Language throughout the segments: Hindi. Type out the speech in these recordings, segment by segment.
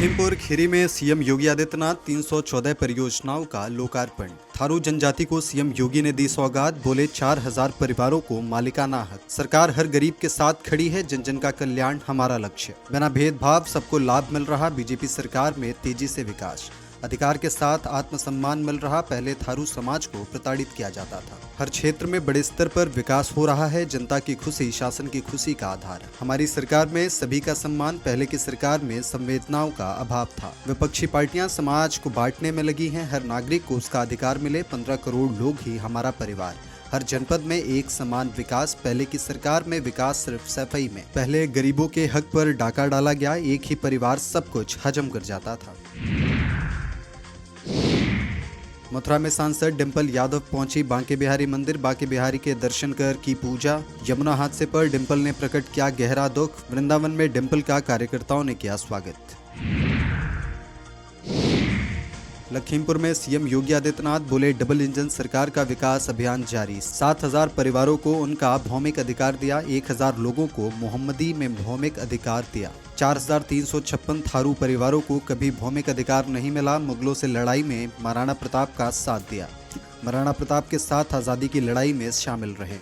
लखीमपुर खीरी में सीएम योगी आदित्यनाथ 314 परियोजनाओं का लोकार्पण। थारू जनजाति को सीएम योगी ने दी सौगात, बोले 4000 परिवारों को मालिकाना हक। सरकार हर गरीब के साथ खड़ी है, जन जन का कल्याण हमारा लक्ष्य। बिना भेदभाव सबको लाभ मिल रहा, बीजेपी सरकार में तेजी से विकास। अधिकार के साथ आत्मसम्मान मिल रहा, पहले थारू समाज को प्रताड़ित किया जाता था। हर क्षेत्र में बड़े स्तर पर विकास हो रहा है, जनता की खुशी शासन की खुशी का आधार। हमारी सरकार में सभी का सम्मान, पहले की सरकार में संवेदनाओं का अभाव था। विपक्षी पार्टियां समाज को बांटने में लगी हैं, हर नागरिक को उसका अधिकार मिले, 15 करोड़ लोग ही हमारा परिवार। हर जनपद में एक समान विकास, पहले की सरकार में विकास सिर्फ सफाई में। पहले गरीबों के हक पर डाका डाला गया, एक ही परिवार सब कुछ हजम कर जाता था। मथुरा में सांसद डिंपल यादव पहुंची बांके बिहारी मंदिर, बांके बिहारी के दर्शन कर की पूजा। यमुना हादसे पर डिंपल ने प्रकट किया गहरा दुख, वृंदावन में डिंपल का कार्यकर्ताओं ने किया स्वागत। लखीमपुर में सीएम योगी आदित्यनाथ बोले, डबल इंजन सरकार का विकास अभियान जारी। 7000 परिवारों को उनका भौमिक अधिकार दिया, 1000 लोगों को मोहम्मदी में भौमिक अधिकार दिया। 4356 थारू परिवारों को कभी भौमिक अधिकार नहीं मिला। मुगलों से लड़ाई में महाराणा प्रताप का साथ दिया, महाराणा प्रताप के साथ आज़ादी की लड़ाई में शामिल रहे।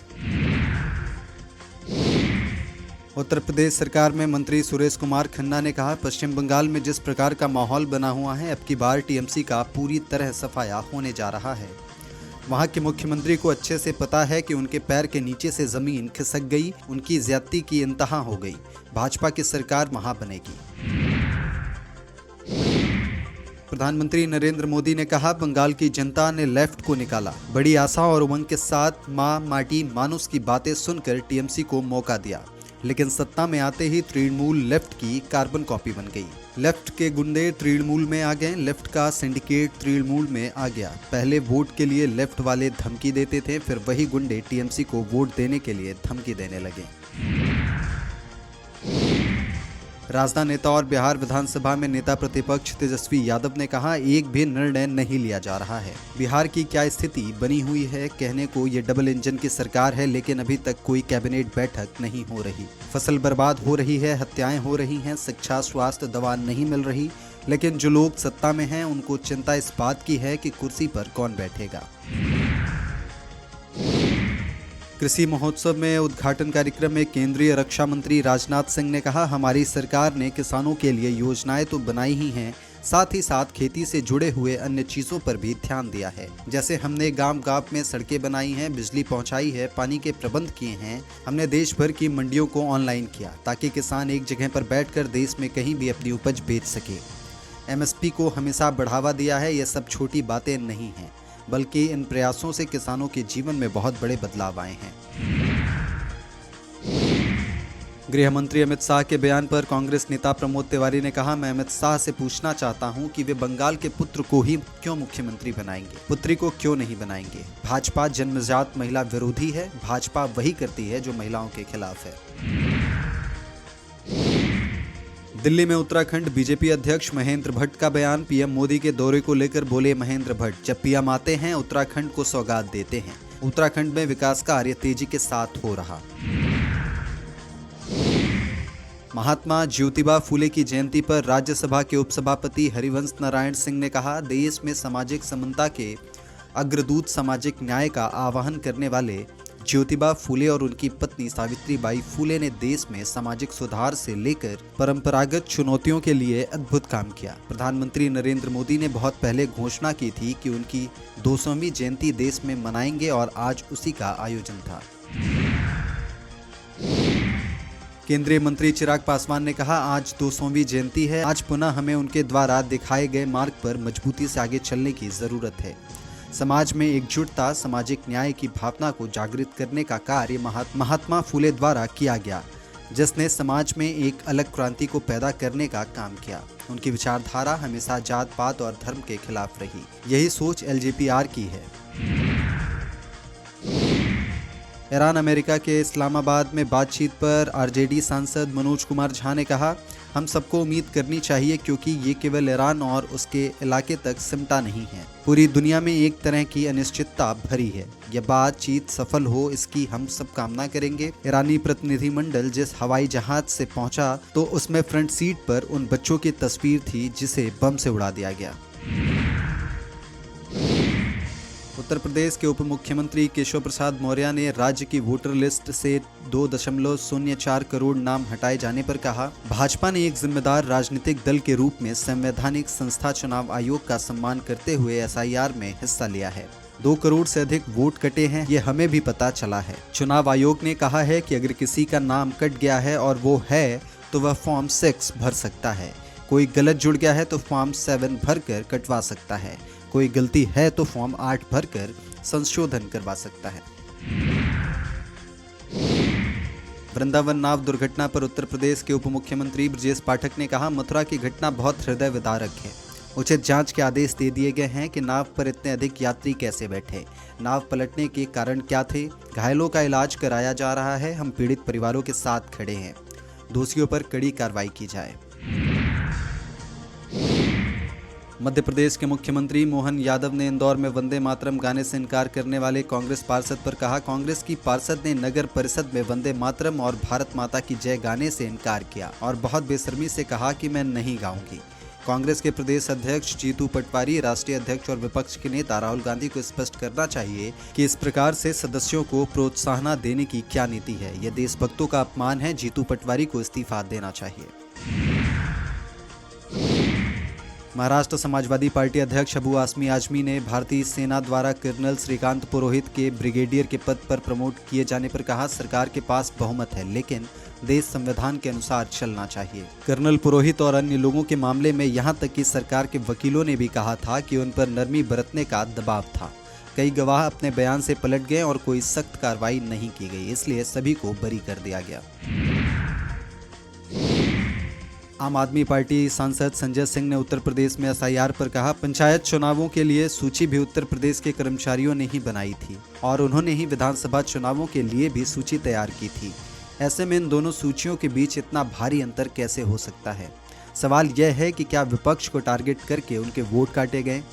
उत्तर प्रदेश सरकार में मंत्री सुरेश कुमार खन्ना ने कहा, पश्चिम बंगाल में जिस प्रकार का माहौल बना हुआ है, अब की बार टीएमसी का पूरी तरह सफाया होने जा रहा है। वहां के मुख्यमंत्री को अच्छे से पता है कि उनके पैर के नीचे से जमीन खिसक गई, उनकी ज्यादती की इंतहा हो गई। भाजपा की सरकार वहां बनेगी। प्रधानमंत्री नरेंद्र मोदी ने कहा, बंगाल की जनता ने लेफ्ट को निकाला। बड़ी आशा और उमंग के साथ मां, माटी, मानुस की बातें सुनकर टीएमसी को मौका दिया, लेकिन सत्ता में आते ही तृणमूल लेफ्ट की कार्बन कॉपी बन गई। लेफ्ट के गुंडे तृणमूल में आ गए, लेफ्ट का सिंडिकेट तृणमूल में आ गया। पहले वोट के लिए लेफ्ट वाले धमकी देते थे, फिर वही गुंडे टीएमसी को वोट देने के लिए धमकी देने लगे। राजद नेता और बिहार विधानसभा में नेता प्रतिपक्ष तेजस्वी यादव ने कहा, एक भी निर्णय नहीं लिया जा रहा है। बिहार की क्या स्थिति बनी हुई है, कहने को ये डबल इंजन की सरकार है, लेकिन अभी तक कोई कैबिनेट बैठक नहीं हो रही। फसल बर्बाद हो रही है, हत्याएं हो रही हैं, शिक्षा, स्वास्थ्य, दवा नहीं मिल रही, लेकिन जो लोग सत्ता में हैं उनको चिंता इस बात की है कि कुर्सी पर कौन बैठेगा। कृषि महोत्सव में उद्घाटन कार्यक्रम में केंद्रीय रक्षा मंत्री राजनाथ सिंह ने कहा, हमारी सरकार ने किसानों के लिए योजनाएं तो बनाई ही हैं, साथ ही साथ खेती से जुड़े हुए अन्य चीजों पर भी ध्यान दिया है। जैसे हमने गांव-गांव में सड़कें बनाई हैं, बिजली पहुंचाई है, पानी के प्रबंध किए हैं। हमने देश भर की मंडियों को ऑनलाइन किया ताकि किसान एक जगह पर बैठकर देश में कहीं भी अपनी उपज बेच सके। एमएसपी को हमेशा बढ़ावा दिया है। ये सब छोटी बातें नहीं हैं, बल्कि इन प्रयासों से किसानों के जीवन में बहुत बड़े बदलाव आए हैं। गृह मंत्री अमित शाह के बयान पर कांग्रेस नेता प्रमोद तिवारी ने कहा, मैं अमित शाह से पूछना चाहता हूं कि वे बंगाल के पुत्र को ही क्यों मुख्यमंत्री बनाएंगे, पुत्री को क्यों नहीं बनाएंगे। भाजपा जन्मजात महिला विरोधी है, भाजपा वही करती है जो महिलाओं के खिलाफ है। दिल्ली में उत्तराखंड बीजेपी अध्यक्ष महेंद्र भट्ट का बयान, पीएम मोदी के दौरे को लेकर बोले महेंद्र भट्ट, जब पीएम आते हैं उत्तराखंड को सौगात देते हैं। उत्तराखंड में विकास कार्य तेजी के साथ हो रहा। महात्मा ज्योतिबा फूले की जयंती पर राज्यसभा के उपसभापति हरिवंश नारायण सिंह ने कहा, देश में सामाजिक समानता के अग्रदूत, सामाजिक न्याय का आह्वान करने वाले ज्योतिबा फूले और उनकी पत्नी सावित्रीबाई फूले ने देश में सामाजिक सुधार से लेकर परंपरागत चुनौतियों के लिए अद्भुत काम किया। प्रधानमंत्री नरेंद्र मोदी ने बहुत पहले घोषणा की थी कि उनकी 200वीं जयंती देश में मनाएंगे और आज उसी का आयोजन था। केंद्रीय मंत्री चिराग पासवान ने कहा, आज 200वीं जयंती है, आज पुनः हमें उनके द्वारा दिखाए गए मार्ग पर मजबूती से आगे चलने की जरूरत है। समाज में एकजुटता, सामाजिक न्याय की भावना को जागृत करने का कार्य महात्मा फूले द्वारा किया गया, जिसने समाज में एक अलग क्रांति को पैदा करने का काम किया। उनकी विचारधारा हमेशा जात पात और धर्म के खिलाफ रही। यही सोच एलजेपीआर की है। ईरान अमेरिका के इस्लामाबाद में बातचीत पर आरजेडी सांसद मनोज कुमार झा ने कहा, हम सबको उम्मीद करनी चाहिए, क्योंकि ये केवल ईरान और उसके इलाके तक सिमटा नहीं है। पूरी दुनिया में एक तरह की अनिश्चितता भरी है। यह बातचीत सफल हो, इसकी हम सब कामना करेंगे। ईरानी प्रतिनिधिमंडल जिस हवाई जहाज से पहुंचा तो उसमें फ्रंट सीट पर उन बच्चों की तस्वीर थी जिसे बम से उड़ा दिया गया। उत्तर प्रदेश के उप मुख्यमंत्री केशव प्रसाद मौर्य ने राज्य की वोटर लिस्ट से 2.04 करोड़ नाम हटाए जाने पर कहा, भाजपा ने एक जिम्मेदार राजनीतिक दल के रूप में संवैधानिक संस्था चुनाव आयोग का सम्मान करते हुए SIR में हिस्सा लिया है। 2 करोड़ से अधिक वोट कटे हैं, ये हमें भी पता चला है। चुनाव आयोग ने कहा है कि अगर किसी का नाम कट गया है और वो है तो वह फॉर्म 6 भर सकता है। कोई गलत जुड़ गया है तो फॉर्म 7 भरकर कटवा सकता है। कोई गलती है तो फॉर्म 8 भरकर संशोधन करवा सकता है। वृंदावन नाव दुर्घटना पर उत्तर प्रदेश के उप मुख्यमंत्री ब्रजेश पाठक ने कहा, मथुरा की घटना बहुत हृदय विदारक है। उचित जांच के आदेश दे दिए गए हैं कि नाव पर इतने अधिक यात्री कैसे बैठे, नाव पलटने के कारण क्या थे। घायलों का इलाज कराया जा रहा है। हम पीड़ित परिवारों के साथ खड़े हैं। दोषियों पर कड़ी कार्रवाई की जाए। मध्य प्रदेश के मुख्यमंत्री मोहन यादव ने इंदौर में वंदे मातरम गाने से इनकार करने वाले कांग्रेस पार्षद पर कहा, कांग्रेस की पार्षद ने नगर परिषद में वंदे मातरम और भारत माता की जय गाने से इनकार किया और बहुत बेशर्मी से कहा कि मैं नहीं गाऊंगी। कांग्रेस के प्रदेश अध्यक्ष जीतू पटवारी, राष्ट्रीय अध्यक्ष और विपक्ष के नेता राहुल गांधी को स्पष्ट करना चाहिए कि इस प्रकार से सदस्यों को प्रोत्साहन देने की क्या नीति है। यह देशभक्तों का अपमान है। जीतू पटवारी को इस्तीफा देना चाहिए। महाराष्ट्र समाजवादी पार्टी अध्यक्ष अबू आसमी आजमी ने भारतीय सेना द्वारा कर्नल श्रीकांत पुरोहित के ब्रिगेडियर के पद पर प्रमोट किए जाने पर कहा, सरकार के पास बहुमत है, लेकिन देश संविधान के अनुसार चलना चाहिए। कर्नल पुरोहित और अन्य लोगों के मामले में यहां तक कि सरकार के वकीलों ने भी कहा था कि उन पर नरमी बरतने का दबाव था। कई गवाह अपने बयान से पलट गए और कोई सख्त कार्रवाई नहीं की गई, इसलिए सभी को बरी कर दिया गया। आम आदमी पार्टी सांसद संजय सिंह ने उत्तर प्रदेश में SIR पर कहा, पंचायत चुनावों के लिए सूची भी उत्तर प्रदेश के कर्मचारियों ने ही बनाई थी और उन्होंने ही विधानसभा चुनावों के लिए भी सूची तैयार की थी। ऐसे में इन दोनों सूचियों के बीच इतना भारी अंतर कैसे हो सकता है? सवाल यह है कि क्या विपक्ष को टारगेट करके उनके वोट काटे गए?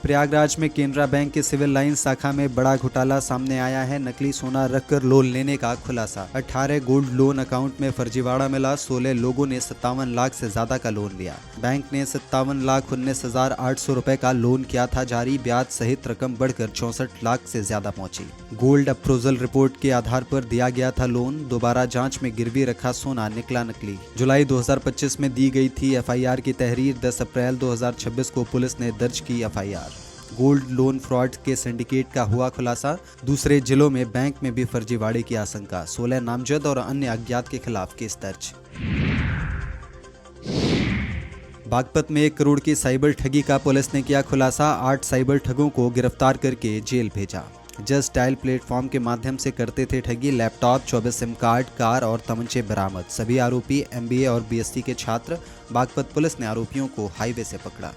प्रयागराज में केनरा बैंक के सिविल लाइन शाखा में बड़ा घोटाला सामने आया है। नकली सोना रखकर लोन लेने का खुलासा। 18 गोल्ड लोन अकाउंट में फर्जीवाड़ा मिला। 16 लोगों ने 57 लाख से ज्यादा का लोन लिया। बैंक ने 57,19,800 रुपए का लोन किया था जारी। ब्याज सहित रकम बढ़कर 64 लाख से ज्यादा पहुंची। गोल्ड अप्रोजल रिपोर्ट के आधार पर दिया गया था लोन। दोबारा जांच में गिरवी रखा सोना निकला नकली। जुलाई 2025 में दी गई थी FIR की तहरीर। 10 अप्रैल 2026 को पुलिस ने दर्ज की FIR। गोल्ड लोन फ्रॉड के सिंडिकेट का हुआ खुलासा। दूसरे जिलों में बैंक में भी फर्जीवाड़े की आशंका। 16 नामजद और अन्य अज्ञात के खिलाफ केस दर्ज। बागपत में 1 करोड़ की साइबर ठगी का पुलिस ने किया खुलासा। 8 साइबर ठगों को गिरफ्तार करके जेल भेजा। जस्ट डायल प्लेटफॉर्म के माध्यम से करते थे ठगी। लैपटॉप, 24 सिम कार्ड, कार और तमंचे बरामद। सभी आरोपी MBA और BSc के छात्र। बागपत पुलिस ने आरोपियों को हाईवे से पकड़ा।